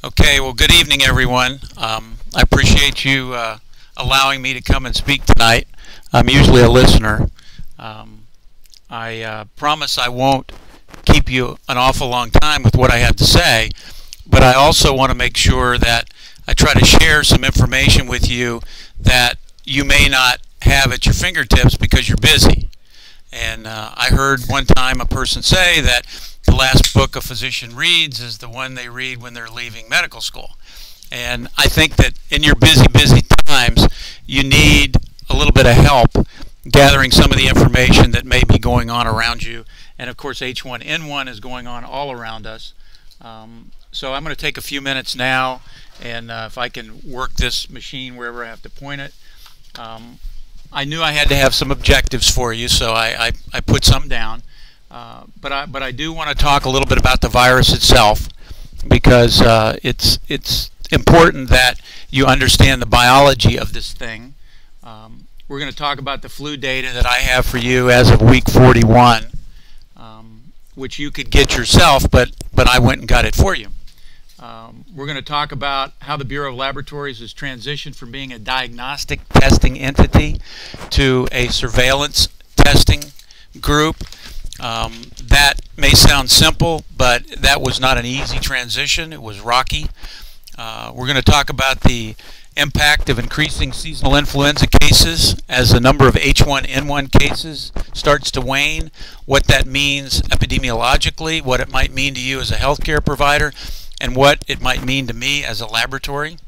Okay, well, good evening, everyone. I appreciate you allowing me to come and speak tonight. I'm usually a listener. I promise I won't keep you an awful long time with what I have to say, but I also want to make sure that I try to share some information with you that you may not have at your fingertips because you're busy. And I heard one time a person say that the last book a physician reads is the one they read when they're leaving medical school. And I think that in your busy times, you need a little bit of help gathering some of the information that may be going on around you. And of course, H1N1 is going on all around us. So I'm going to take a few minutes now, and if I can work this machine wherever I have to point it. I knew I had to have some objectives for you, so I put some down. But I do want to talk a little bit about the virus itself, because it's important that you understand the biology of this thing. We're going to talk about the flu data that I have for you as of week 41, which you could get yourself, but I went and got it for you. We're going to talk about how the Bureau of Laboratories has transitioned from being a diagnostic testing entity to a surveillance testing group. That may sound simple, but that was not an easy transition. It was rocky. We're going to talk about the impact of increasing seasonal influenza cases as the number of H1N1 cases starts to wane, what that means epidemiologically, what it might mean to you as a healthcare provider, and what it might mean to me as a laboratory.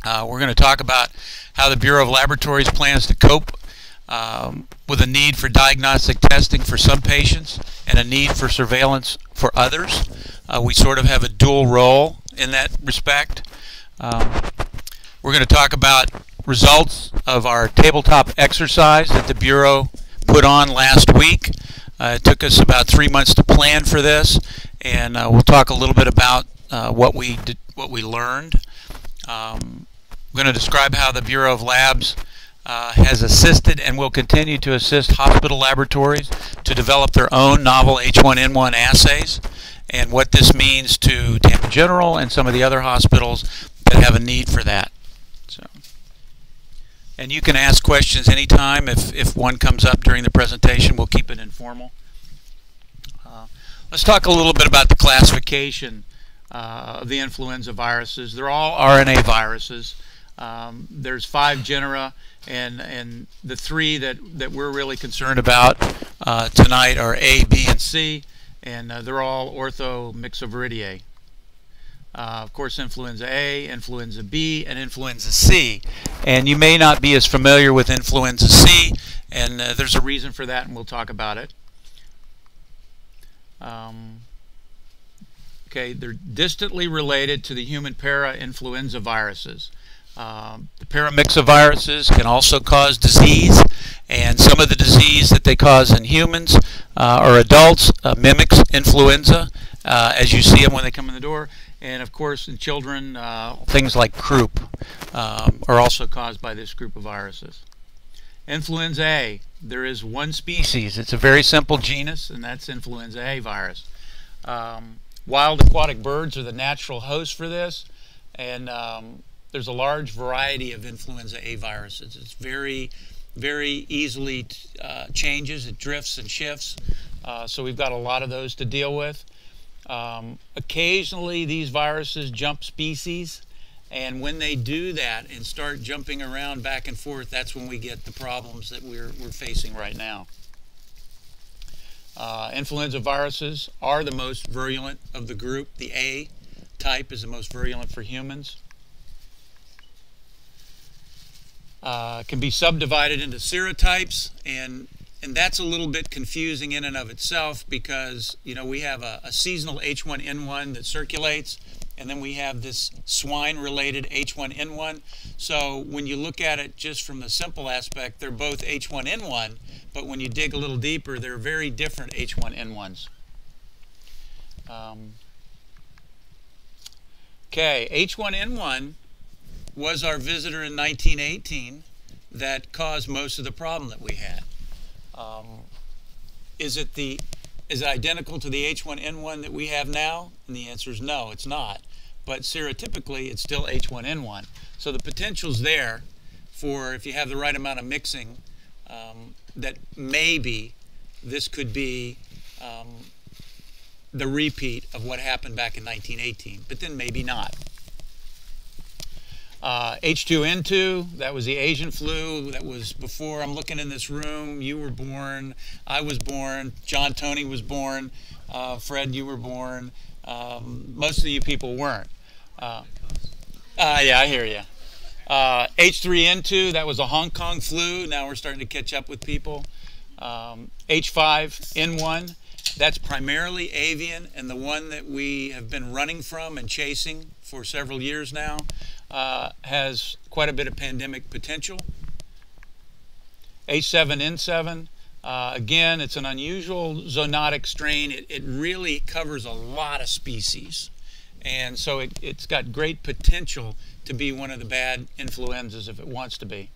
We're going to talk about how the Bureau of Laboratories plans to cope with a need for diagnostic testing for some patients and a need for surveillance for others. We sort of have a dual role in that respect. We're going to talk about results of our tabletop exercise that the Bureau put on last week. It took us about 3 months to plan for this, and we'll talk a little bit about what we learned. We're going to describe how the Bureau of Labs has assisted and will continue to assist hospital laboratories to develop their own novel H1N1 assays, and what this means to Tampa General and some of the other hospitals that have a need for that. And you can ask questions anytime. If one comes up during the presentation, we'll keep it informal. Let's talk a little bit about the classification of the influenza viruses. They're all RNA viruses. There's 5 genera, and the 3 that we're really concerned about tonight are A, B, and C, and they're all orthomyxoviridae. Of course, influenza A, influenza B, and influenza C. And you may not be as familiar with influenza C, and there's a reason for that, and we'll talk about it. Okay, they're distantly related to the human para-influenza viruses. The paramyxoviruses can also cause disease, and some of the disease that they cause in humans or adults mimics influenza as you see them when they come in the door. And of course, in children, things like croup are also caused by this group of viruses. Influenza A, there is one species. It's a very simple genus, and that's influenza A virus. Wild aquatic birds are the natural host for this, and there's a large variety of influenza A viruses. It's very easily changes. It drifts and shifts, so we've got a lot of those to deal with. Occasionally these viruses jump species, and when they do that and start jumping around back and forth, that's when we get the problems that we're facing right now. Influenza viruses are the most virulent of the group. The A type is the most virulent for humans. Can be subdivided into serotypes, and that's a little bit confusing in and of itself, because we have a seasonal H1N1 that circulates, and then we have this swine-related H1N1. So when you look at it just from the simple aspect, they're both H1N1, but when you dig a little deeper, they're very different H1N1s. Okay, H1N1 was our visitor in 1918 that caused most of the problem that we had. Is it identical to the H1N1 that we have now? And the answer is no, it's not. but serotypically it's still H1N1. So the potential's there for, if you have the right amount of mixing, that maybe this could be the repeat of what happened back in 1918, but then maybe not. H2N2, that was the Asian flu. That was before, I'm looking in this room, you were born, I was born, John Tony was born, Fred, you were born. Most of you people weren't. Yeah, I hear you. H3N2, that was a Hong Kong flu. Now we're starting to catch up with people. H5N1, that's primarily avian, and the one that we have been running from and chasing for several years now has quite a bit of pandemic potential. H7N7, again, it's an unusual zoonotic strain. It really covers a lot of species, and so it's got great potential to be one of the bad influenzas if it wants to be.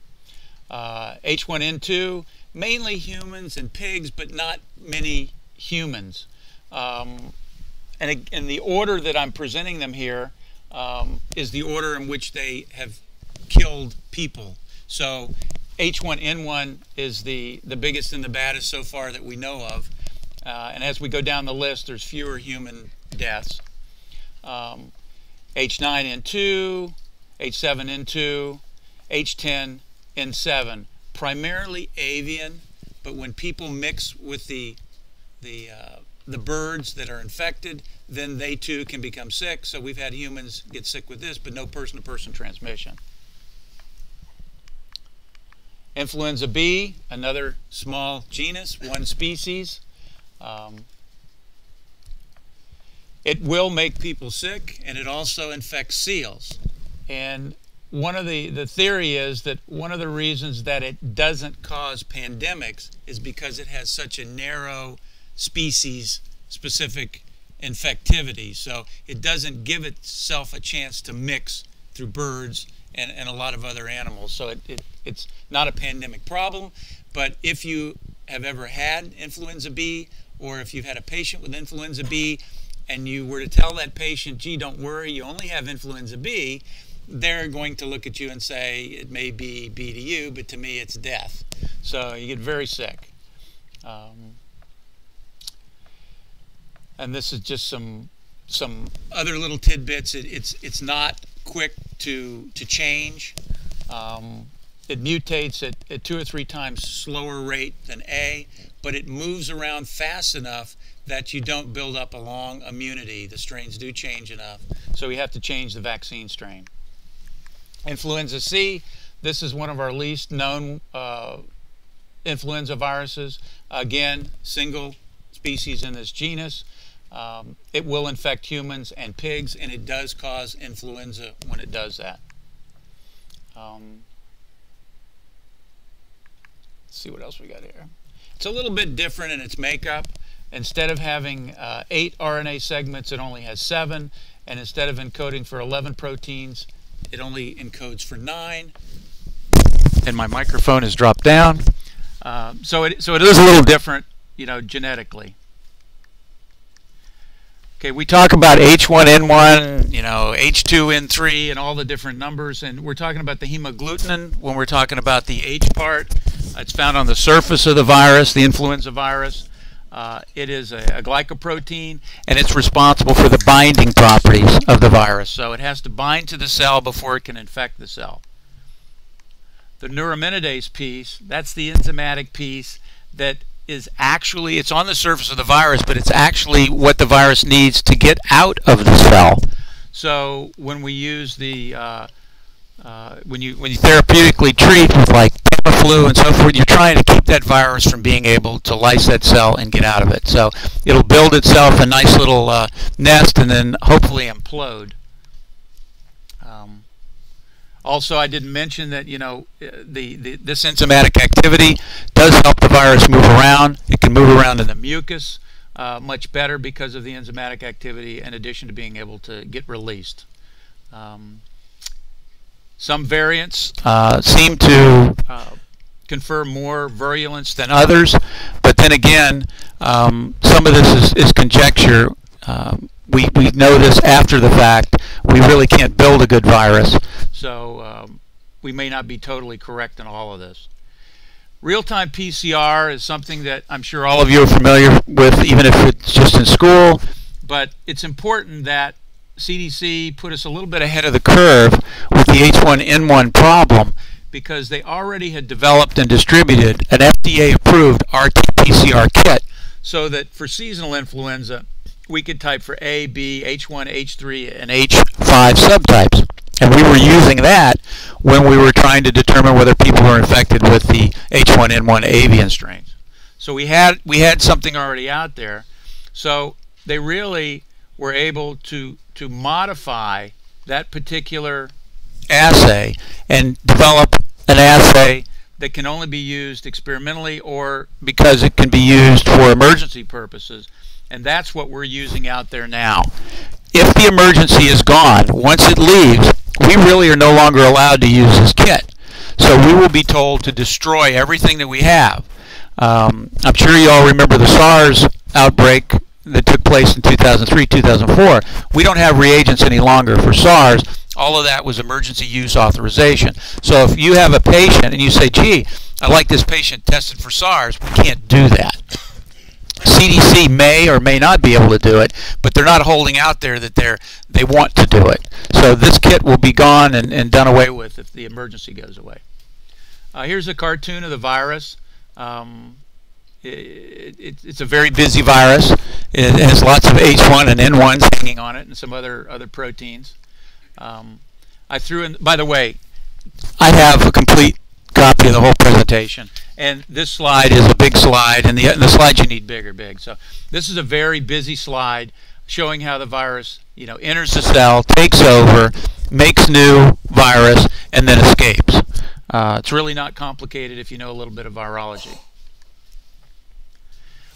H1N2, mainly humans and pigs, but not many humans. And the order that I'm presenting them here is the order in which they have killed people. So H1N1 is the biggest and the baddest so far that we know of. And as we go down the list, there's fewer human deaths. H9N2, H7N2, H10N7, primarily avian, but when people mix with the birds that are infected, then they too can become sick. So we've had humans get sick with this, but no person-to-person transmission. Influenza B, another small genus, one species. It will make people sick, and it also infects seals. And one of the theory is that one of the reasons that it doesn't cause pandemics is because it has such a narrow species-specific infectivity. So it doesn't give itself a chance to mix through birds and a lot of other animals. So it's not a pandemic problem. But if you have ever had influenza B, or if you've had a patient with influenza B, and you were to tell that patient, gee, don't worry, you only have influenza B, they're going to look at you and say, it may be B to you, but to me it's death. So you get very sick. And this is just some other little tidbits. It's not quick to change. It mutates at 2 or 3 times slower rate than A, but it moves around fast enough that you don't build up a long immunity. The strains do change enough. So we have to change the vaccine strain. Influenza C, this is one of our least known influenza viruses. Again, single species in this genus. It will infect humans and pigs, and it does cause influenza when it does that. Let's see what else we got here. It's a little bit different in its makeup. Instead of having 8 RNA segments, it only has 7. And instead of encoding for 11 proteins, it only encodes for 9. And my microphone has dropped down. So it is a little different, genetically. Okay, we talk about H1N1, H2N3, and all the different numbers, and we're talking about the hemagglutinin when we're talking about the H part. It's found on the surface of the virus, the influenza virus. It is a glycoprotein, and it's responsible for the binding properties of the virus. So it has to bind to the cell before it can infect the cell. The neuraminidase piece, that's the enzymatic piece that is actually, it's on the surface of the virus, but it's actually what the virus needs to get out of the cell. So when we use the, when you therapeutically treat with like flu and so forth, you're trying to keep that virus from being able to lyse that cell and get out of it. So it'll build itself a nice little nest and then hopefully implode. Also, I didn't mention that this enzymatic activity does help the virus move around. It can move around in the mucus much better because of the enzymatic activity, in addition to being able to get released. Some variants seem to confer more virulence than others, but then again, some of this is conjecture. We know this after the fact we really can't build a good virus. So we may not be totally correct in all of this. Real-time PCR is something that I'm sure all of you are familiar with, even if it's just in school. But it's important that CDC put us a little bit ahead of the curve with the H1N1 problem, because they already had developed and distributed an FDA-approved RT-PCR kit so that for seasonal influenza, we could type for A, B, H1, H3, and H5 subtypes. And we were using that when we were trying to determine whether people were infected with the H1N1 avian strains. So we had something already out there. So they really were able to modify that particular assay and develop an assay that can only be used experimentally or because it can be used for emergency purposes. And that's what we're using out there now. If the emergency is gone, once it leaves, we really are no longer allowed to use this kit. So we will be told to destroy everything that we have. I'm sure you all remember the SARS outbreak that took place in 2003, 2004. We don't have reagents any longer for SARS. All of that was emergency use authorization. So if you have a patient and you say, gee, I like this patient tested for SARS, we can't do that. CDC may or may not be able to do it, but they're not holding out there that they want to do it. So this kit will be gone and done away with if the emergency goes away. Here's a cartoon of the virus. It's a very busy virus. It has lots of H1 and N1s hanging on it and some other proteins. I threw in, by the way, I have a complete copy of the whole presentation. And this slide is a big slide, and the slides you need big. So this is a very busy slide showing how the virus, enters the cell, takes over, makes new virus, and then escapes. It's really not complicated if you know a little bit of virology.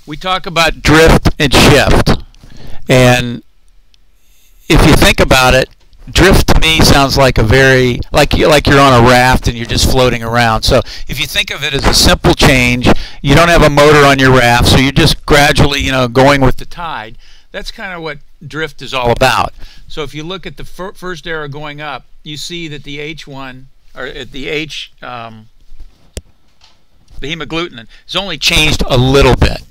We talk about drift and shift, and if you think about it, drift to me sounds like like you're on a raft and you're just floating around. So if you think of it as a simple change, you don't have a motor on your raft, so you're just gradually, going with the tide. That's kind of what drift is all about. So if you look at the first arrow going up, you see that the H1 or the hemagglutinin is only changed a little bit.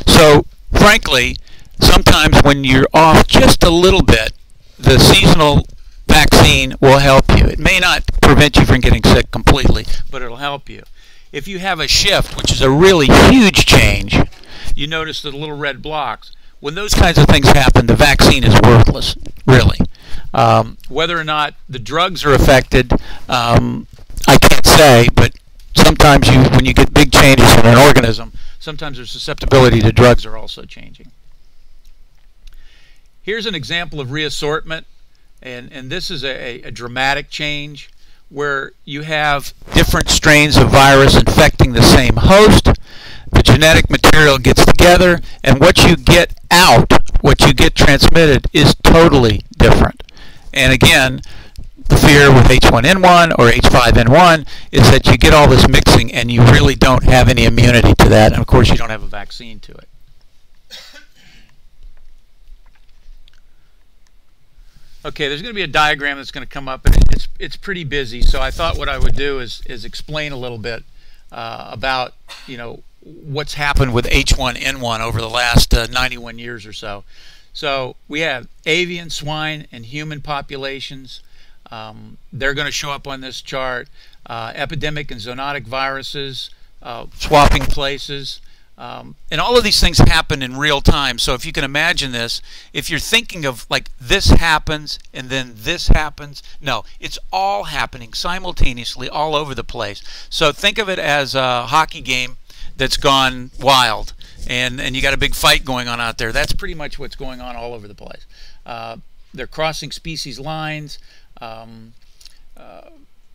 So frankly, sometimes when you're off just a little bit, the seasonal vaccine will help you. It may not prevent you from getting sick completely, but it'll help you. If you have a shift, which is a really huge change, you notice the little red blocks. When those kinds of things happen, the vaccine is worthless, really. Whether or not the drugs are affected, I can't say, but sometimes when you get big changes in an organism, sometimes their susceptibility to drugs are also changing. Here's an example of reassortment, and this is a dramatic change where you have different strains of virus infecting the same host. The genetic material gets together, and what you get out, what you get transmitted, is totally different. And again, the fear with H1N1 or H5N1 is that you get all this mixing and you really don't have any immunity to that, and of course you don't have a vaccine to it. Okay, there's going to be a diagram that's going to come up, and it's pretty busy. So I thought what I would do is explain a little bit about what's happened with H1N1 over the last 91 years or so. So we have avian, swine, and human populations. They're going to show up on this chart. Epidemic and zoonotic viruses, swapping places. And all of these things happen in real time. So if you can imagine this, if you're thinking of like this happens and then this happens, no, it's all happening simultaneously all over the place. So think of it as a hockey game that's gone wild, and you got a big fight going on out there. That's pretty much what's going on all over the place. They're crossing species lines.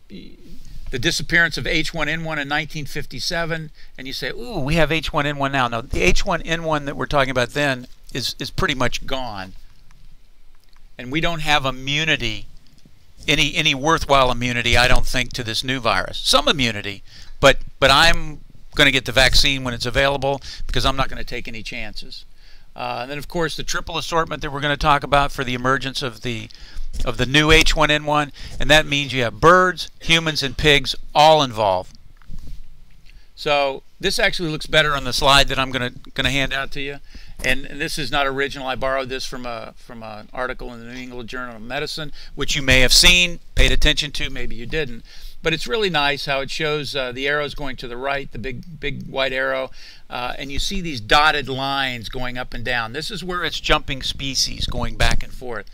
The disappearance of H1N1 in 1957, and you say, ooh, we have H1N1 now. No, the H1N1 that we're talking about then is pretty much gone. And we don't have immunity, any worthwhile immunity, I don't think, to this new virus. Some immunity, but I'm going to get the vaccine when it's available because I'm not going to take any chances. And then, of course, the triple assortment that we're going to talk about for the emergence of the of the new H1N1, and that means you have birds, humans, and pigs all involved. So this actually looks better on the slide that I'm going to hand out to you. And this is not original. I borrowed this from an article in the New England Journal of Medicine, which you may have seen, paid attention to, maybe you didn't. But it's really nice how it shows the arrows going to the right, the big white arrow, and you see these dotted lines going up and down. This is where it's jumping species going back and forth.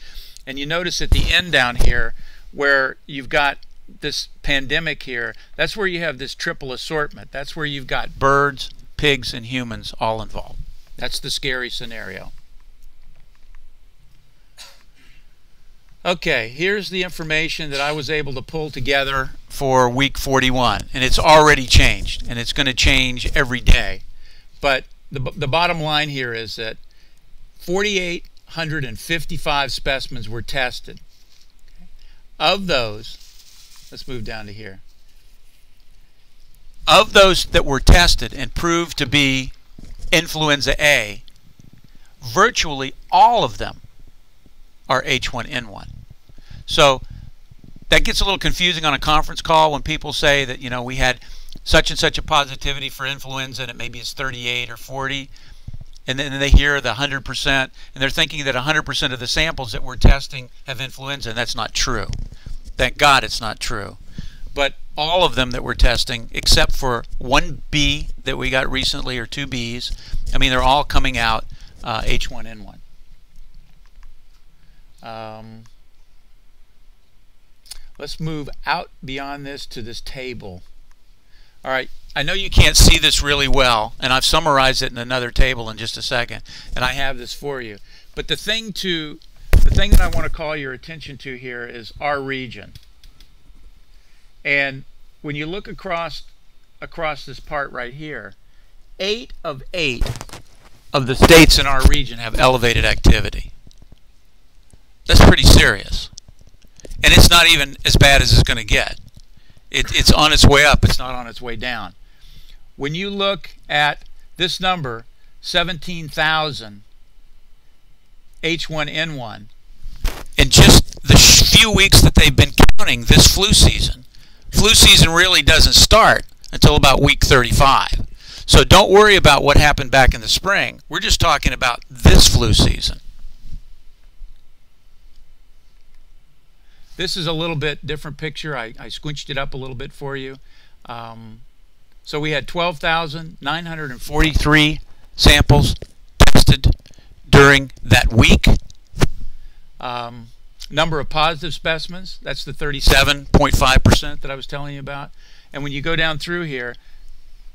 And you notice at the end down here where you've got this pandemic here, that's where you have this triple assortment. That's where you've got birds, pigs, and humans all involved. That's the scary scenario. Okay, here's the information that I was able to pull together for week 41, and it's already changed, and it's going to change every day. But the bottom line here is that 4,855 specimens were tested. Of those, let's move down to here. Of those that were tested and proved to be influenza A, virtually all of them are H1N1. So that gets a little confusing on a conference call when people say that, you know, we had such and such a positivity for influenza and maybe it's 38 or 40, and then they hear the 100%, and they're thinking that 100% of the samples that we're testing have influenza, and that's not true. Thank God it's not true. But all of them that we're testing, except for one B that we got recently, or two Bs, I mean, they're all coming out H1N1. Let's move out beyond this to this table. All right, I know you can't see this really well, and I've summarized it in another table in just a second, and I have this for you. But the thing that I want to call your attention to here is our region. And when you look across this part right here, 8 of 8 of the states in our region have elevated activity. That's pretty serious. And it's not even as bad as it's going to get. It's on its way up. It's not on its way down. When you look at this number, 17,000 H1N1, in just the few weeks that they've been counting this flu season really doesn't start until about week 35. So don't worry about what happened back in the spring. We're just talking about this flu season. This is a little bit different picture. I squinched it up a little bit for you. So we had 12,943 samples tested during that week. Number of positive specimens, that's the 37.5% that I was telling you about. And when you go down through here,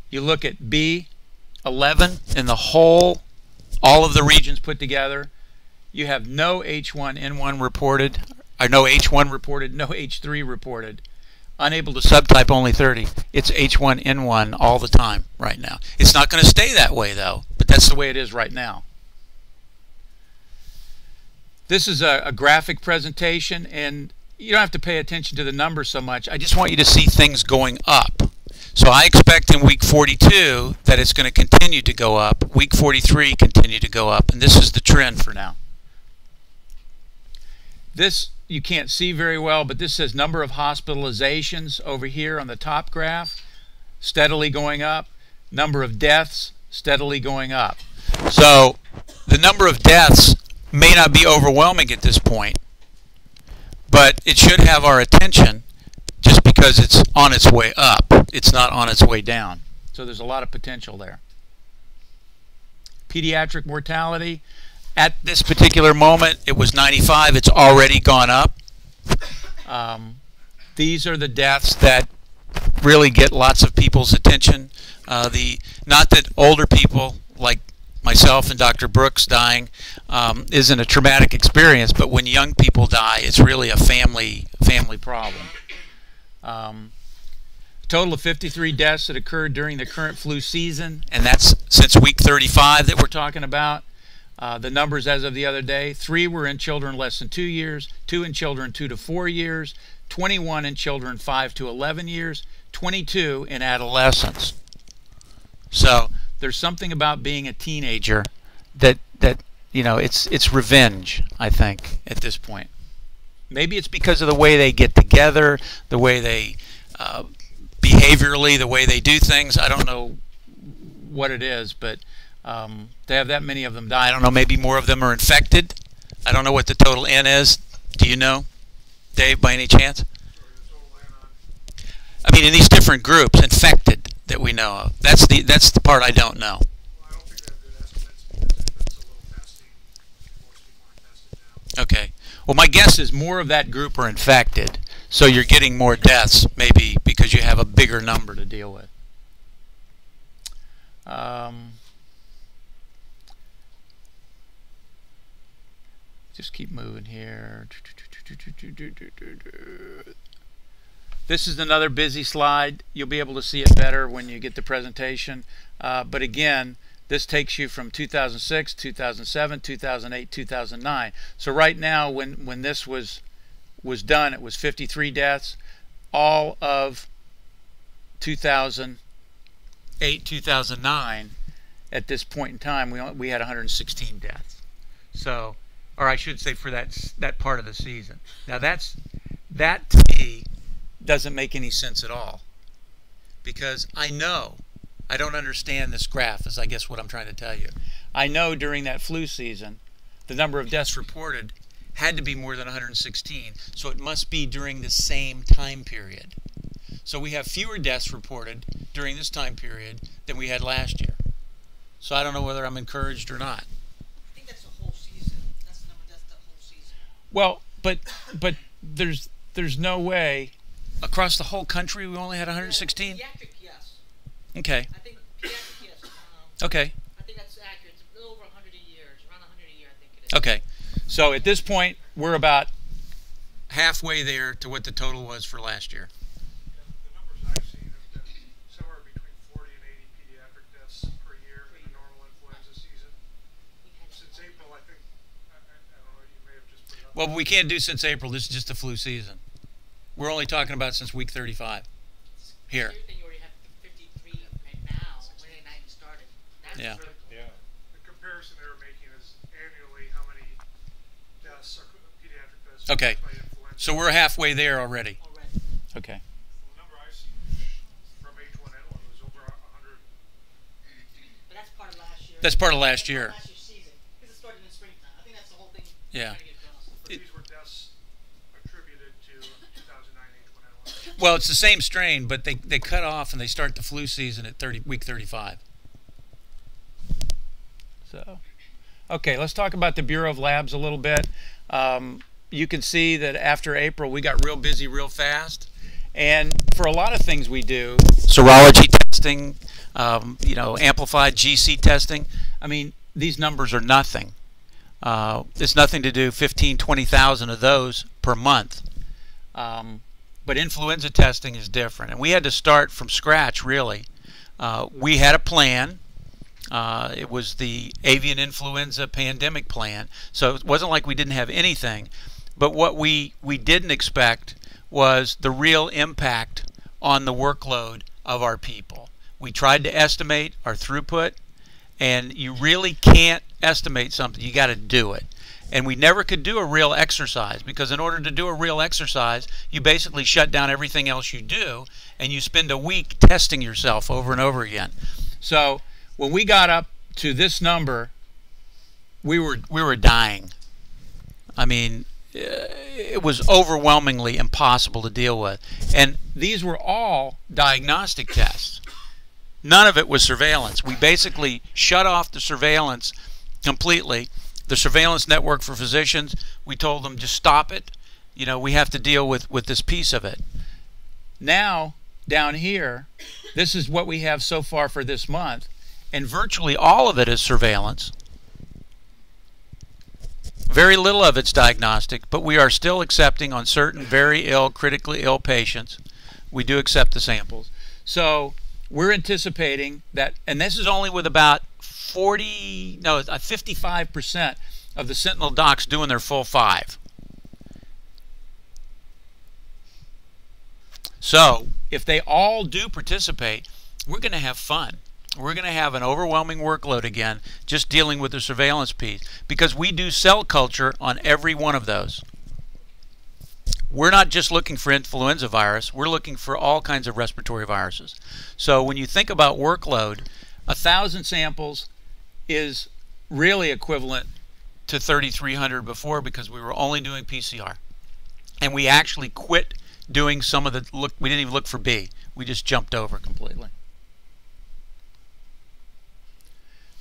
you look at B11 in the whole, all of the regions put together, you have no H1N1 reported, or no H1 reported, no H3 reported. Unable to subtype, only 30. It's H1N1 all the time right now. It's not going to stay that way though, but that's the way it is right now. This is a graphic presentation, and you don't have to pay attention to the numbers so much. I just want you to see things going up. So I expect in week 42 that it's going to continue to go up. Week 43 continue to go up, and this is the trend for now. This you can't see very well, but this says number of hospitalizations over here on the top graph, steadily going up. Number of deaths, steadily going up. So the number of deaths may not be overwhelming at this point, but it should have our attention just because it's on its way up. It's not on its way down. So there's a lot of potential there. Pediatric mortality, at this particular moment, it was 95. It's already gone up. These are the deaths that really get lots of people's attention. Not that older people like myself and Dr. Brooks dying isn't a traumatic experience, but when young people die, it's really a family problem. Total of 53 deaths that occurred during the current flu season, and that's since week 35 that we're talking about. The numbers as of the other day, 3 were in children less than 2 years, 2 in children 2 to 4 years, 21 in children 5 to 11 years, 22 in adolescents. So there's something about being a teenager that you know, it's revenge, I think, at this point. Maybe it's because of the way they get together, the way they behaviorally, the way they do things. I don't know what it is, but they have that many of them die. I don't know, maybe more of them are infected. I don't know what the total N is. Do you know, Dave, by any chance? I mean, in these different groups, infected that we know of. That's the part I don't know. Well, I don't think they have good estimates because that's a little testing. Most people aren't tested now. Okay. Well, my guess is more of that group are infected, so you're getting more deaths, maybe because you have a bigger number to deal with. Just keep moving here. This is another busy slide. You'll be able to see it better when you get the presentation. But again, this takes you from 2006, 2007, 2008, 2009. So right now, when this was done, it was 53 deaths. All of 2008, 2009, at this point in time, we had 116 deaths. So, or I should say for that part of the season. Now that to me doesn't make any sense at all, because I don't understand this graph, is I guess what I'm trying to tell you. I know during that flu season, the number of deaths reported had to be more than 116, so it must be during the same time period. So we have fewer deaths reported during this time period than we had last year. So I don't know whether I'm encouraged or not. I think that's the whole season. That's the number. That's the whole season. Well, but there's no way across the whole country we only had 116. Pediatric, yes. Okay. I think pediatric, yes. Okay. I think that's accurate. It's a little over 100 a year. It's around 100 a year, I think it is. Okay. So at this point, we're about halfway there to what the total was for last year. The numbers I've seen have been somewhere between 40 and 80 pediatric deaths per year in a normal influenza season. Since April, I think, I don't know, you may have just put it up. Well, we can't do since April. This is just the flu season. We're only talking about since week 35 here. Everything you already have 53 right now, when they not even started. That's Yeah. critical. Yeah. The comparison they were making is annually how many deaths are pediatric deaths Okay. by influenza. So we're halfway there already. Already. Okay. The number I've seen from H1N1 was over 100. But that's part of last year. That's part of last year. Last year's season. Because it started in the springtime. I think that's the whole thing. Yeah. trying to get across. But these were deaths attributed to 2009 H1N1. Well, it's the same strain, but they cut off and they start the flu season at week 35. So, okay, let's talk about the Bureau of Labs a little bit. You can see that after April, we got real busy real fast. And for a lot of things we do, serology testing, amplified GC testing, I mean, these numbers are nothing. It's nothing to do 15, 20,000 of those per month. But influenza testing is different. And we had to start from scratch, really. We had a plan. It was the avian influenza pandemic plan. So it wasn't like we didn't have anything. But what we didn't expect was the real impact on the workload of our people. We tried to estimate our throughput, and you really can't estimate something. You got to do it. And we never could do a real exercise, because in order to do a real exercise, you basically shut down everything else you do, and you spend a week testing yourself over and over again. So when we got up to this number, we were dying. I mean, it was overwhelmingly impossible to deal with. And these were all diagnostic tests. None of it was surveillance. We basically shut off the surveillance completely. The surveillance network for physicians, we told them just stop it. You know, we have to deal with this piece of it. Now, down here, this is what we have so far for this month. And virtually all of it is surveillance. Very little of it's diagnostic, but we are still accepting on certain very ill, critically ill patients. We do accept the samples. So we're anticipating that, and this is only with about 55% of the Sentinel docs doing their full 5. So if they all do participate, we're going to have fun. We're going to have an overwhelming workload again, just dealing with the surveillance piece, because we do cell culture on every one of those. we're not just looking for influenza virus, we're looking for all kinds of respiratory viruses. So when you think about workload, 1,000 samples is really equivalent to 3,300 before, because we were only doing PCR. And we actually quit doing some of the look. We didn't even look for B. We just jumped over completely.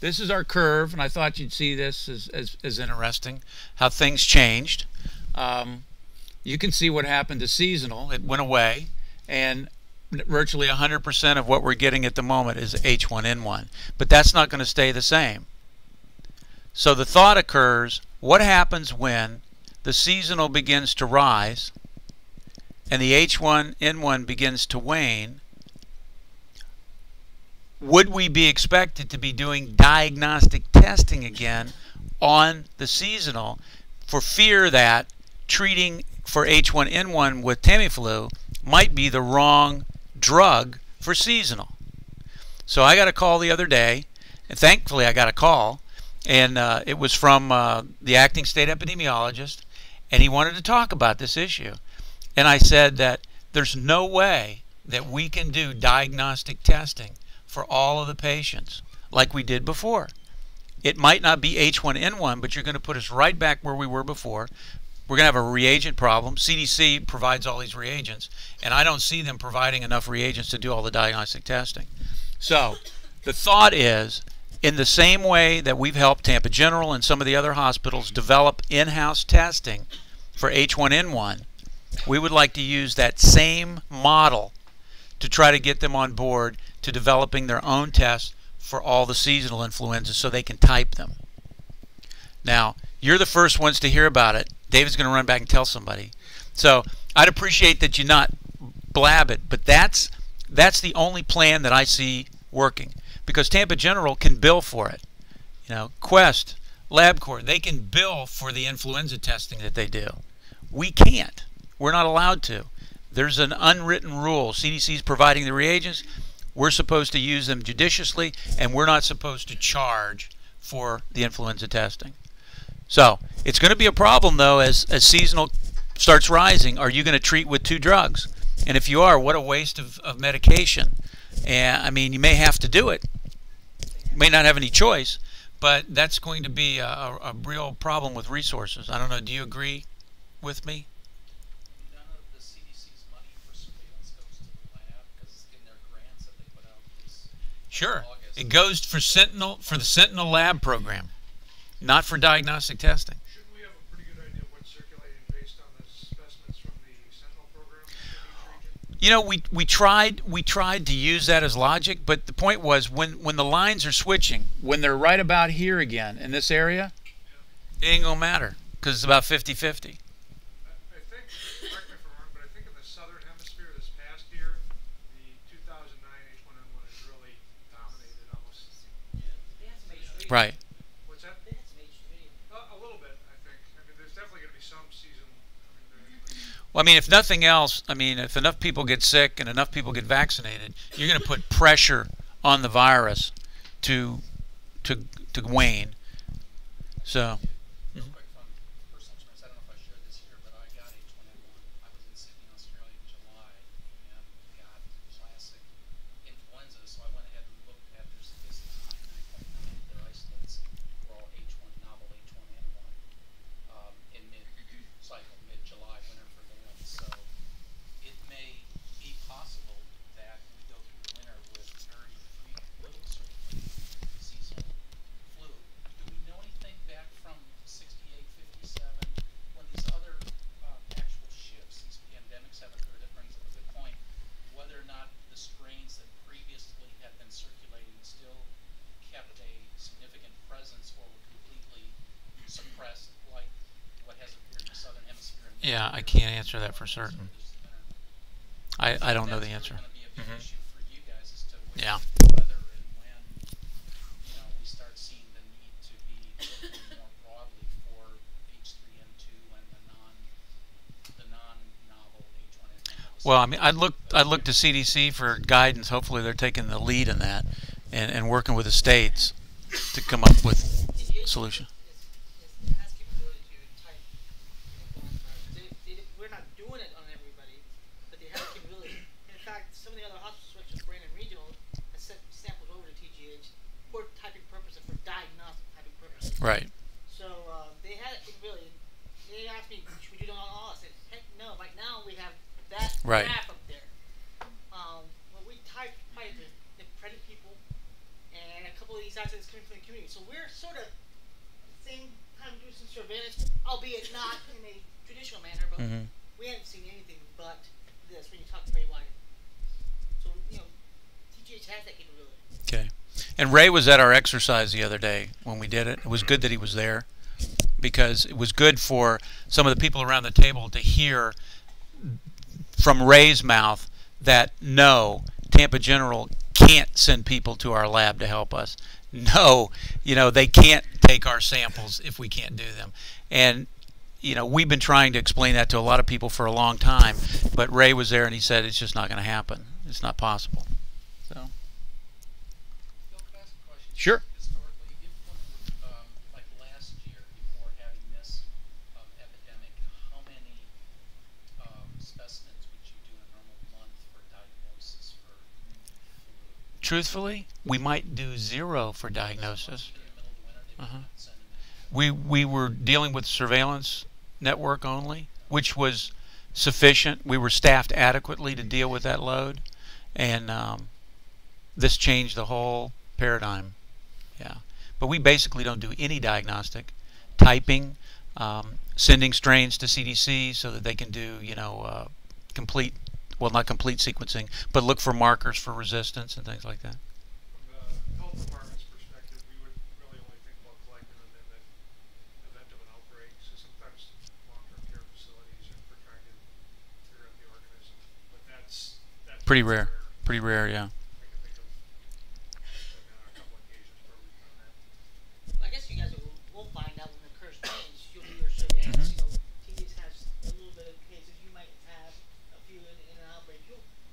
This is our curve, and I thought you'd see this as interesting, how things changed. You can see what happened to seasonal. It went away, and virtually 100% of what we're getting at the moment is H1N1. But that's not going to stay the same. So the thought occurs, what happens when the seasonal begins to rise and the H1N1 begins to wane? Would we be expected to be doing diagnostic testing again on the seasonal for fear that treating for H1N1 with Tamiflu might be the wrong drug for seasonal? So I got a call the other day, and thankfully I got a call, and it was from the acting state epidemiologist, and he wanted to talk about this issue. And I said that there's no way that we can do diagnostic testing for all of the patients like we did before. It might not be H1N1, but you're going to put us right back where we were before. We're going to have a reagent problem. CDC provides all these reagents, and I don't see them providing enough reagents to do all the diagnostic testing. So the thought is, in the same way that we've helped Tampa General and some of the other hospitals develop in-house testing for H1N1, we would like to use that same model to try to get them on board to developing their own tests for all the seasonal influenza so they can type them. Now, you're the first ones to hear about it. David's going to run back and tell somebody. So I'd appreciate that you not blab it, but that's the only plan that I see working, because Tampa General can bill for it. You know, Quest, LabCorp, they can bill for the influenza testing that they do. We can't. We're not allowed to. There's an unwritten rule. CDC's providing the reagents. We're supposed to use them judiciously, and we're not supposed to charge for the influenza testing. So it's going to be a problem, though, as seasonal starts rising. Are you going to treat with 2 drugs? And if you are, what a waste of medication. And I mean, you may have to do it. You may not have any choice, but that's going to be a real problem with resources. I don't know. Do you agree with me? None of the CDC's money for surveillance goes to the lab, because in their grants that they put out this Sure. August. It goes for the Sentinel lab program, not for diagnostic testing. Shouldn't we have a pretty good idea of what's circulating based on the specimens from the Sentinel program in each region? You know, we tried to use that as logic, but the point was when the lines are switching, when they're right about here again in this area, it ain't gonna matter, because it's about 50-50. I think, correct me if I'm wrong, but I think in the southern hemisphere this past year, the 2009 H1N1 has really dominated almost. Right. What's that? A little bit, I think. I mean, there's definitely going to be some seasonal. Well, I mean, if nothing else, I mean, if enough people get sick and enough people get vaccinated, you're going to put pressure on the virus to wane. So. Real quick, from personal experience, I don't know if I shared this here, but I got H1N1. I was in Sydney, Australia in July, and got classic influenza, so I went ahead and looked at their statistics. 99.9 of their isolates were all novel H1N1 in mid-cycle, mid-July, winter for the winter. So it may be possible that we go through the winter with very little circulating seasonal flu. Do we know anything back from 68, 57, when these other actual shifts, these pandemics have occurred? That brings up a good point. Whether or not the strains that previously had been circulating still kept a significant presence, or were completely suppressed, like what has appeared in the southern hemisphere. Yeah, I can't answer that for certain. I don't know the answer. That's going to be a big issue for you guys, as to Yeah. whether and when we start seeing the need to be looking more broadly for H3N2 and the non-novel H1N1. Well, I mean, I'd look to CDC for guidance. Hopefully, they're taking the lead in that and working with the states to come up with a solution. It has capability to type. We're not doing it Right. So they had it really. They asked me, "Should we do it on all?" I said, "Heck no! Right now we have that Right. graph up there. When we type the pregnant people and a couple of these accidents coming from the community, so we're sort of at the same time doing some surveillance, albeit not in a traditional manner, but we haven't seen anything but this when you talk to Ray White. So TGH has that capability. Okay. And Ray was at our exercise the other day when we did it. It was good that he was there because it was good for some of the people around the table to hear from Ray's mouth that no, Tampa General can't send people to our lab to help us. No, they can't take our samples if we can't do them. And we've been trying to explain that to a lot of people for a long time, but Ray was there and he said it's just not going to happen. It's not possible. So. Bill, can I ask a question? Sure. Historically, like last year, before having this epidemic, how many specimens would you do in a normal month for diagnosis for flu? Truthfully, we might do 0 for diagnosis. In the middle of the winter, they would not send them in. We were dealing with surveillance network only, which was sufficient. We were staffed adequately to deal with that load, and this changed the whole paradigm. Yeah, but we basically don't do any diagnostic, typing, sending strains to CDC so that they can do complete, well, not complete sequencing, but look for markers for resistance and things like that. From the health department's perspective, we would really only think about collecting them in the event of an outbreak. So sometimes long-term care facilities are trying to figure out the organism, but that's Pretty rare. Pretty rare, yeah. I can think of a couple occasions where we've done that. I guess you guys will find out when the curves change. You'll do your surveillance. TDS has a little bit of cases. You might have a few in an outbreak.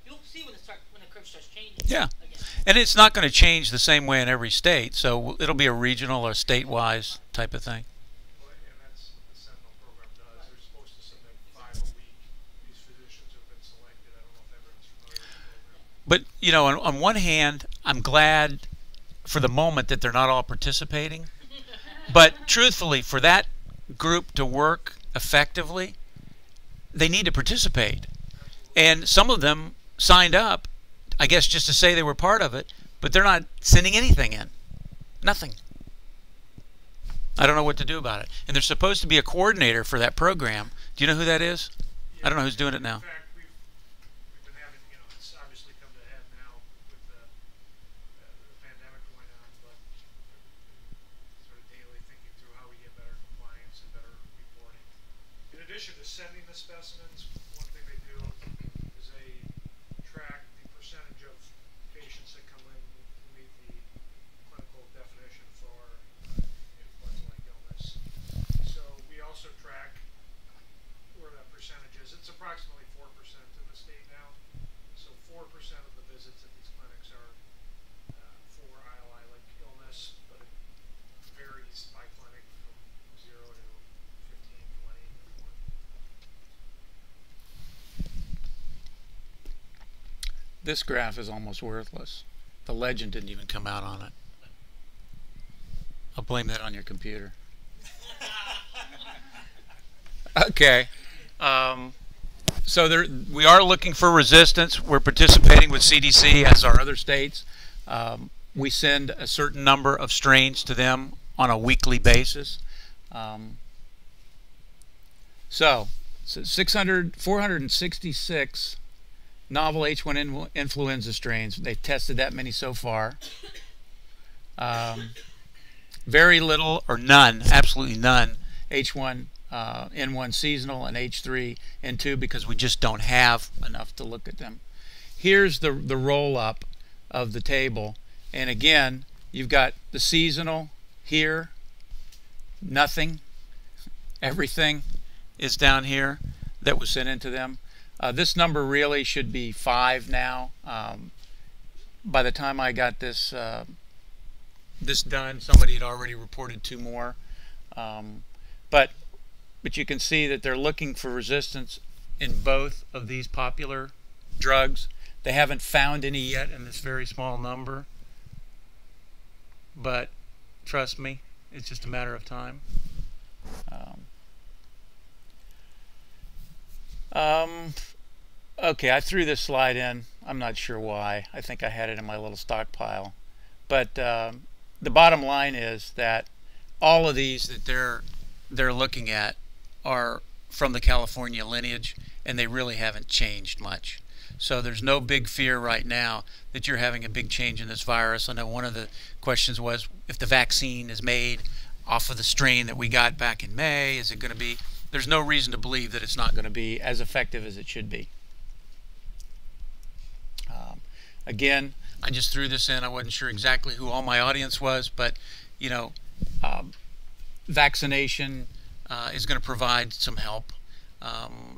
You'll see when the curve starts changing. Yeah. Again. And it's not going to change the same way in every state, so it'll be a regional or state-wise type of thing. Well, and that's what the Sentinel program does. They're supposed to submit 5 a week. These physicians have been selected. I don't know if everyone's familiar with the program. But, on one hand, I'm glad for the moment that they're not all participating. But truthfully, for that group to work effectively, they need to participate. And some of them signed up, I guess, just to say they were part of it, but they're not sending anything in. Nothing. I don't know what to do about it. And there's supposed to be a coordinator for that program. Do you know who that is? I don't know who's doing it now. In fact, we've been having, it's obviously come to a head now with the pandemic going on, but sort of daily thinking through how we get better compliance and better reporting. In addition to sending the specimens, one thing they do is they track the percentage of patients that come in who meet the clinical definition for influenza-like illness. So we also track where that percentage is. It's approximately 4% in the state now. So 4% of the visits at these clinics are for ILI-like illness, but it varies by clinic from 0 to 15, 20, and more. This graph is almost worthless. The legend didn't even come out on it. I'll blame that on your computer. Okay. So we are looking for resistance. We're participating with CDC as are other states. We send a certain number of strains to them on a weekly basis. So 466 novel H1N1 influenza strains. They've tested that many so far. Very little or none, absolutely none, H1N1 seasonal and H3N2 because we just don't have enough to look at them. Here's the roll-up of the table. And again, you've got the seasonal here, nothing. Everything is down here that was sent into them. This number really should be 5 now. By the time I got this this done, somebody had already reported 2 more. But you can see that they're looking for resistance in both of these popular drugs. They haven't found any yet in this very small number. But trust me, It's just a matter of time. Okay, I threw this slide in. I'm not sure why. I think I had it in my little stockpile. But the bottom line is that all of these that they're looking at are from the California lineage, and they really haven't changed much. So there's no big fear right now that you're having a big change in this virus. I know one of the questions was if the vaccine is made off of the strain that we got back in May, is it going to be? There's no reason to believe that it's not going to be as effective as it should be. Again, I just threw this in. I wasn't sure exactly who all my audience was, but vaccination is going to provide some help.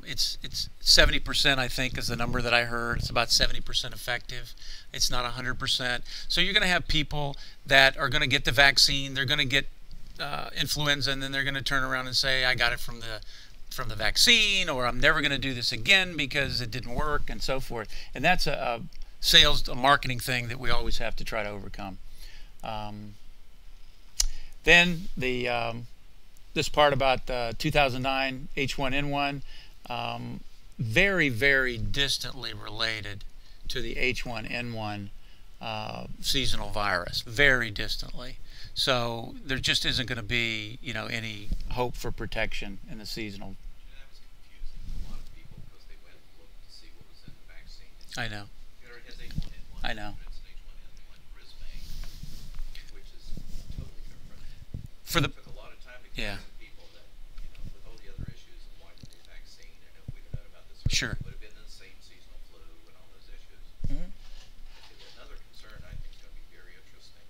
It's 70%, I think, is the number that I heard. It's about 70% effective. It's not 100%. So you're going to have people that are going to get the vaccine. They're going to get influenza, and then they're going to turn around and say, I got it from the vaccine, or I'm never going to do this again because it didn't work, and so forth. And that's a marketing thing that we always have to try to overcome. Then this part about 2009 H1N1, very, very distantly related to the H1N1 seasonal virus, very distantly. So there just isn't going to be, any hope for protection in the seasonal. And that was confusing to a lot of people because they went and looked to see what was in the vaccine. I know. It has H1N1. I know. It's an H1N1 Brisbane, which is totally different. For the It took a lot of time to yeah. convince people that, with all the other issues and why did the vaccine, and if we'd have known about this earlier, Sure. it would have been the same seasonal flu and all those issues. Mm-hmm. Another concern I think is going to be very interesting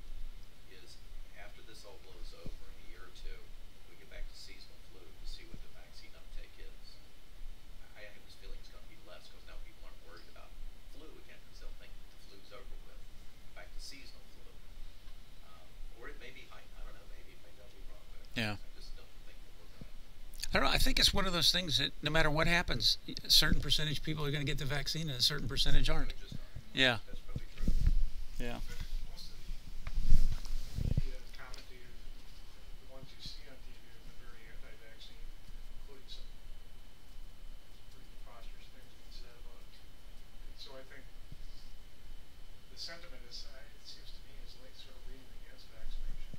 is after this all blows over in a year or two, we get back to seasonal flu to see what the vaccine uptake is. I have this feeling it's going to be less because now people aren't worried about flu again because they'll think the flu's over with. Back to seasonal flu. Or it may be, I don't know, maybe it may not be wrong, but Yeah. I just don't think that we're going to. I don't know. I think it's one of those things that no matter what happens, a certain percentage of people are going to get the vaccine and a certain percentage aren't. Yeah. That's probably true. Yeah. Most of the media commentators, the ones you see on TV, have been very anti-vaccine, including some pretty preposterous things being said about it. And so I think the sentiment is, it seems to me, is like sort of leaning against vaccination.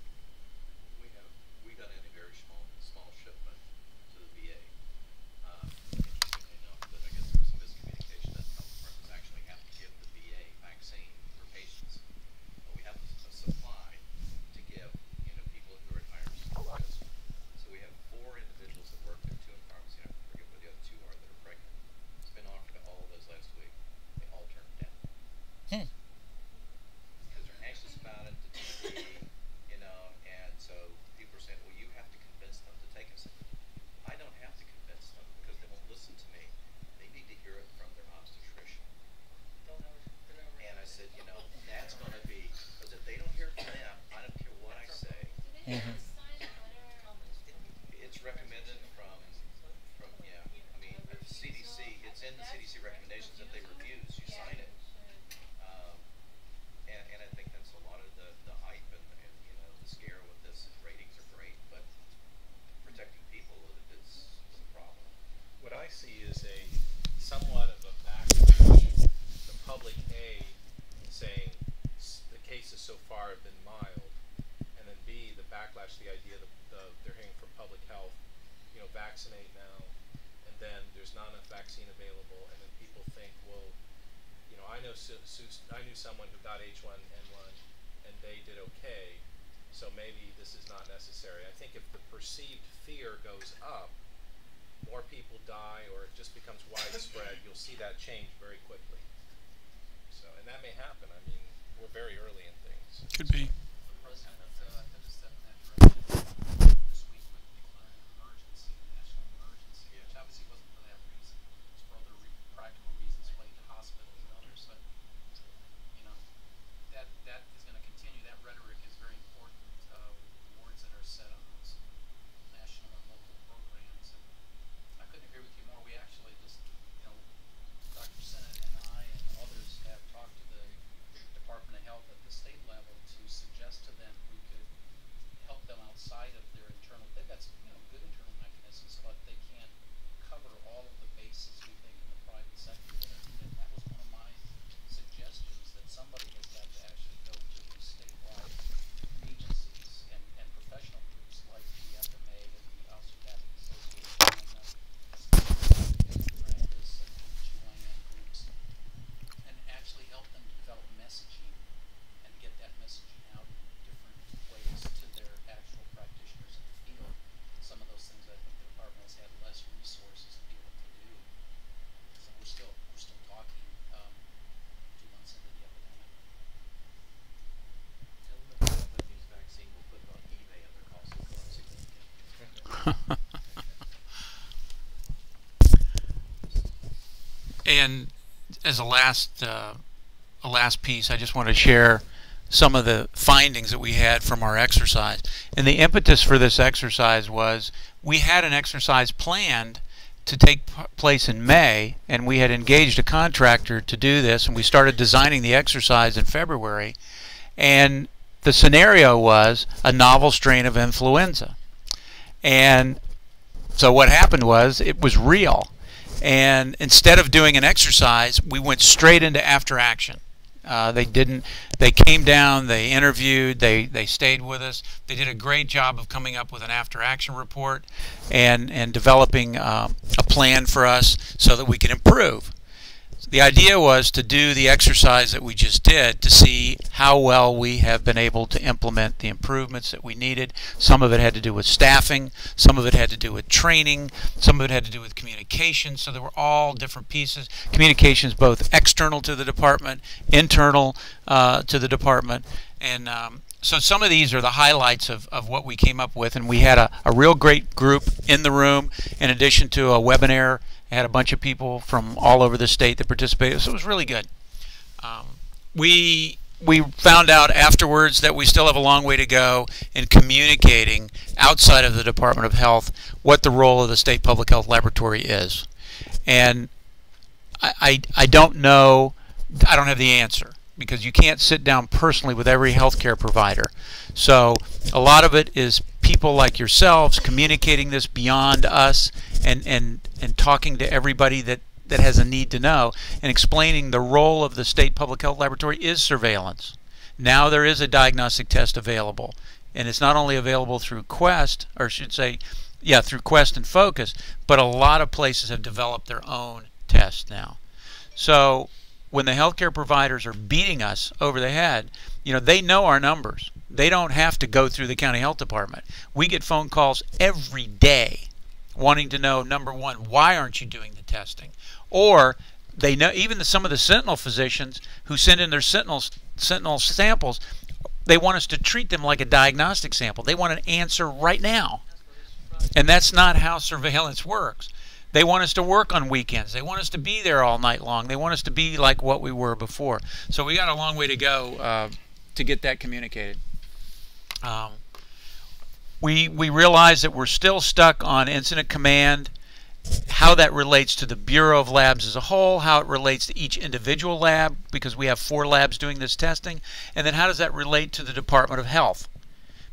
We got in a very small shipment to the VA. Interestingly enough, but I guess there was some miscommunication that health departments actually have to give the VA vaccine for patients. But we have a supply to give, people who are at higher risk. So we have 4 individuals that work there, 2 in pharmacy, I forget what the other 2 are that are pregnant. It's been offered to all of those last week. They all turned it down. Because they're anxious about it, the TB, and so people are saying, well, you have to convince them to take it. I don't have to convince them because they won't listen to me. They need to hear it from their obstetrician. And I said, that's going to be, because if they don't hear it from them, I don't care what I say. Mm-hmm. It's recommended from the CDC. It's in the CDC recommendations that they refuse. You sign it. And I think that's a lot of the hype and the scare with this. Ratings are great, but protecting people is a problem. What I see is somewhat of a backlash. The public saying the cases so far have been mild, and then B, the backlash, the idea that they're hearing from public health, vaccinate now, and then there's not enough vaccine available, and then people think, well, I knew someone who got H1N1 and they did okay, so maybe this is not necessary. I think if the perceived fear goes up, more people die, or it just becomes widespread, you'll see that change very quickly. So, and that may happen. I mean, we're very early in things. Could be. The president did a step in that direction this week with declaring an emergency, national emergency, which obviously wasn't for that reason. It was for other practical reasons related to hospitals and others. But that is going to continue. That rhetoric is very important. The words that are said on those national and local programs. And I couldn't agree with you more. We actually just, Dr. Sennett and I and others have talked to the Department of Health at the state level to suggest to them we could And as a last piece, I just want to share some of the findings that we had from our exercise. And the impetus for this exercise was we had an exercise planned to take place in May, and we had engaged a contractor to do this, and we started designing the exercise in February. And the scenario was a novel strain of influenza. And so what happened was it was real. And instead of doing an exercise, we went straight into after action. They came down, they interviewed, they stayed with us. They did a great job of coming up with an after action report and developing a plan for us so that we could improve. The idea was to do the exercise that we just did to see how well we have been able to implement the improvements that we needed. Some of it had to do with staffing, some of it had to do with training, some of it had to do with communication. So there were all different pieces. Communications both external to the department, internal to the department. And so some of these are the highlights of what we came up with. And we had a real great group in the room in addition to a webinar. I had a bunch of people from all over the state that participated, so it was really good. We found out afterwards that we still have a long way to go in communicating outside of the Department of Health what the role of the State Public Health Laboratory is. And I don't know, I don't have the answer, because you can't sit down personally with every healthcare provider. So a lot of it is people like yourselves communicating this beyond us and talking to everybody that has a need to know and explaining the role of the State Public Health Laboratory is surveillance. Now there is a diagnostic test available, and it's not only available through Quest, or I should say, yeah, through Quest and Focus, but a lot of places have developed their own test now. So when the healthcare providers are beating us over the head, you know, they know our numbers. They don't have to go through the county health department. We get phone calls every day wanting to know, number one, why aren't you doing the testing? Or they know, even some of the sentinel physicians who send in their sentinel samples, they want us to treat them like a diagnostic sample. They want an answer right now. And that's not how surveillance works. They want us to work on weekends. They want us to be there all night long. They want us to be like what we were before. So we got a long way to go to get that communicated. We realize that we're still stuck on incident command, how that relates to the Bureau of Labs as a whole, how it relates to each individual lab, because we have 4 labs doing this testing, and then how does that relate to the Department of Health?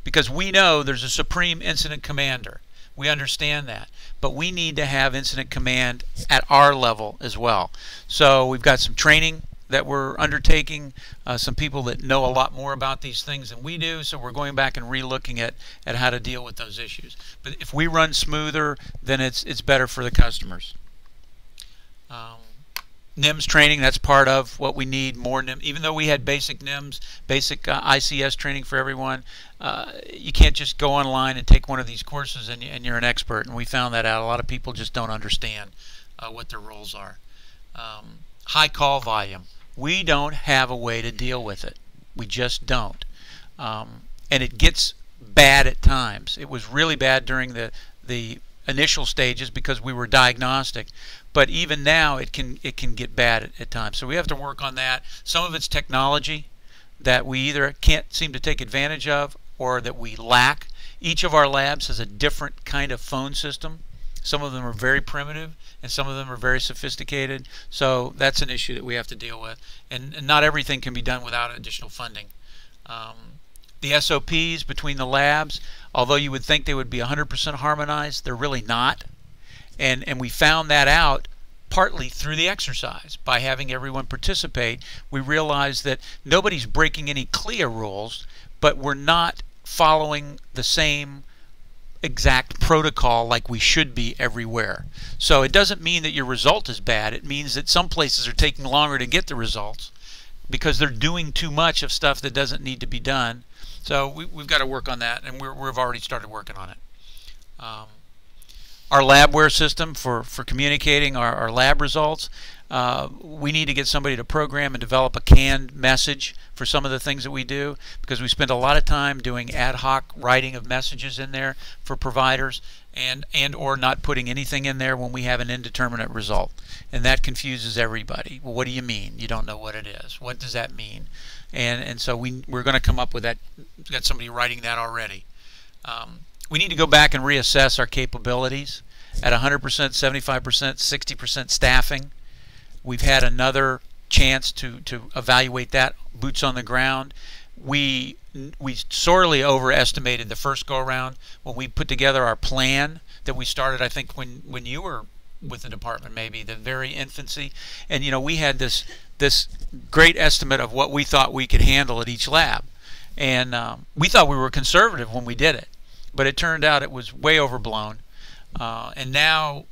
Because we know there's a supreme incident commander. We understand that. But we need to have incident command at our level as well. So we've got some training that we're undertaking, some people that know a lot more about these things than we do, so we're going back and re-looking at how to deal with those issues. But if we run smoother, then it's better for the customers. NIMS training, that's part of what we need, more NIMS. Even though we had basic NIMS, basic ICS training for everyone, you can't just go online and take one of these courses and you're an expert, and we found that out. A lot of people just don't understand what their roles are. High call volume. We don't have a way to deal with it. We just don't. And it gets bad at times. It was really bad during the initial stages because we were diagnostic, but even now it can get bad at times. So we have to work on that. Some of it's technology that we either can't seem to take advantage of or that we lack. Each of our labs has a different kind of phone system. Some of them are very primitive and some of them are very sophisticated. So that's an issue that we have to deal with. And not everything can be done without additional funding. The SOPs between the labs, although you would think they would be 100% harmonized, they're really not. And we found that out partly through the exercise. By having everyone participate, we realized that nobody's breaking any CLIA rules, but we're not following the same exact protocol like we should be everywhere. So it doesn't mean that your result is bad. It means that some places are taking longer to get the results because they're doing too much of stuff that doesn't need to be done. So we've got to work on that, and we've already started working on it. our labware system for communicating our lab results. We need to get somebody to program and develop a canned message for some of the things that we do, because we spend a lot of time doing ad hoc writing of messages in there for providers, and or not putting anything in there when we have an indeterminate result. And that confuses everybody. Well, what do you mean? You don't know what it is. What does that mean? And so we're going to come up with that. We've got somebody writing that already. We need to go back and reassess our capabilities at 100%, 75%, 60% staffing. We've had another chance to evaluate that, boots on the ground. We sorely overestimated the first go-around when we put together our plan that we started, I think, when you were with the department, maybe, the very infancy. And, we had this great estimate of what we thought we could handle at each lab. And we thought we were conservative when we did it. But it turned out it was way overblown. And now,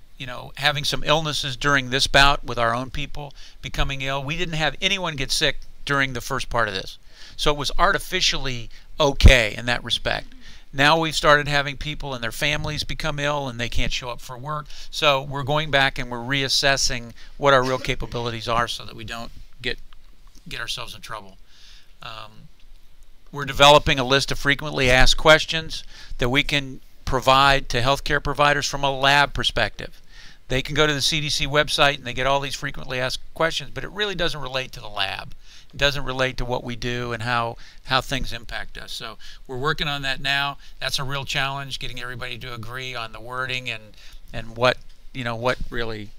having some illnesses during this bout with our own people becoming ill, we didn't have anyone get sick during the first part of this. So it was artificially okay in that respect. Now we've started having people and their families become ill and they can't show up for work. So we're going back and we're reassessing what our real capabilities are so that we don't get ourselves in trouble. We're developing a list of frequently asked questions that we can provide to healthcare providers from a lab perspective. They can go to the CDC website and they get all these frequently asked questions, but it really doesn't relate to the lab. It doesn't relate to what we do and how things impact us. So we're working on that now. That's a real challenge, getting everybody to agree on the wording and what what really